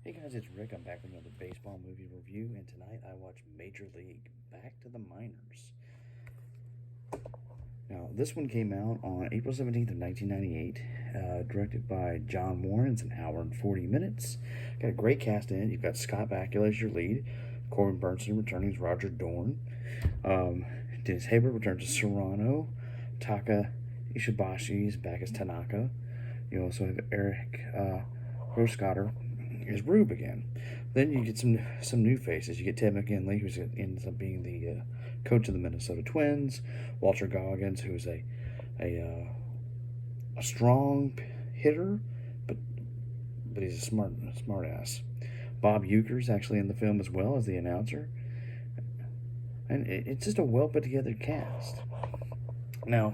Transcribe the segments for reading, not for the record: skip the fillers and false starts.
Hey guys, it's Rick. I'm back with another baseball movie review, and tonight I watched Major League Back to the Minors. Now, this one came out on April 17th of 1998, directed by John Warren. It's an hour and 40 minutes. Got a great cast in it. You've got Scott Bakula as your lead, Corbin Burnson returning as Roger Dorn, Dennis Haber returns as Serrano, Taka Ishibashi is back as Tanaka. You also have Eric Roscotter is Rube again. Then you get some new faces. You get Ted McGinley, who ends up being the coach of the Minnesota Twins. Walter Goggins, who's a strong hitter, but he's a smart ass. Bob Uecker's actually in the film as well as the announcer, and it's just a well put together cast. Now,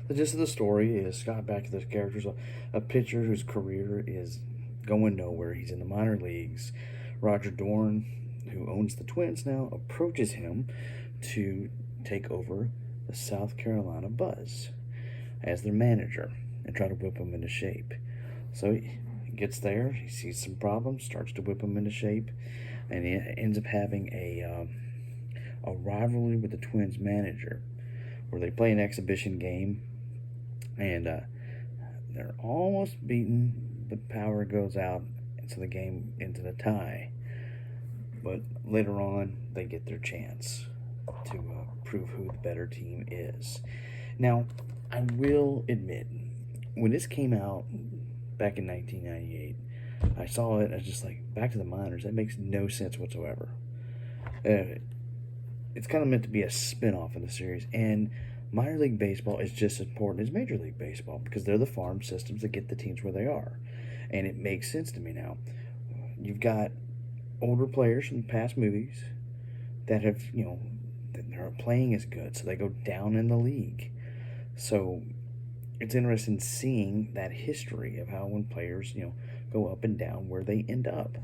the gist of the story is Scott Bakula's character's a pitcher whose career is going nowhere. He's in the minor leagues. Roger Dorn, who owns the Twins now, approaches him to take over the South Carolina Buzz as their manager and try to whip him into shape. So he gets there, he sees some problems, starts to whip him into shape, and he ends up having a rivalry with the Twins manager where they play an exhibition game, and they're almost beaten. The power goes out, and so the game ends in a tie. But later on, they get their chance to prove who the better team is. Now, I will admit, when this came out back in 1998, I saw it, I was just like, Back to the Minors, that makes no sense whatsoever. It's kind of meant to be a spin-off in the series, and minor league baseball is just as important as Major League Baseball because they're the farm systems that get the teams where they are. And it makes sense to me now. You've got older players from past movies that have, that they're playing as good, so they go down in the league. So it's interesting seeing that history of how when players, go up and down where they end up.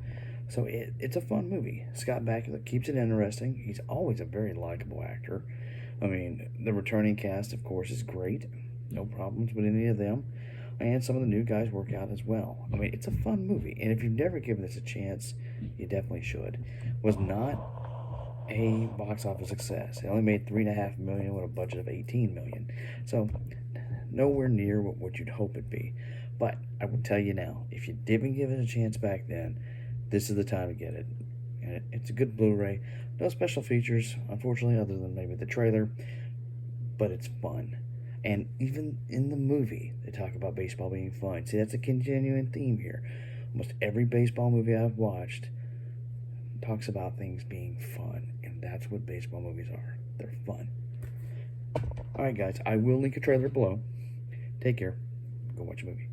So it's a fun movie. Scott Bakula keeps it interesting. He's always a very likable actor. I mean, the returning cast, of course, is great. No problems with any of them. And some of the new guys work out as well. I mean, it's a fun movie. And if you've never given this a chance, you definitely should. Was not a box office success. It only made $3.5 million with a budget of $18 million. So, nowhere near what you'd hope it'd be. But I will tell you now, if you didn't give it a chance back then, this is the time to get it. And it's a good Blu-ray. No special features, unfortunately, other than maybe the trailer. But it's fun. And even in the movie, they talk about baseball being fun. See, that's a continuing theme here. Almost every baseball movie I've watched talks about things being fun. And that's what baseball movies are. They're fun. Alright, guys, I will link a trailer below. Take care. Go watch a movie.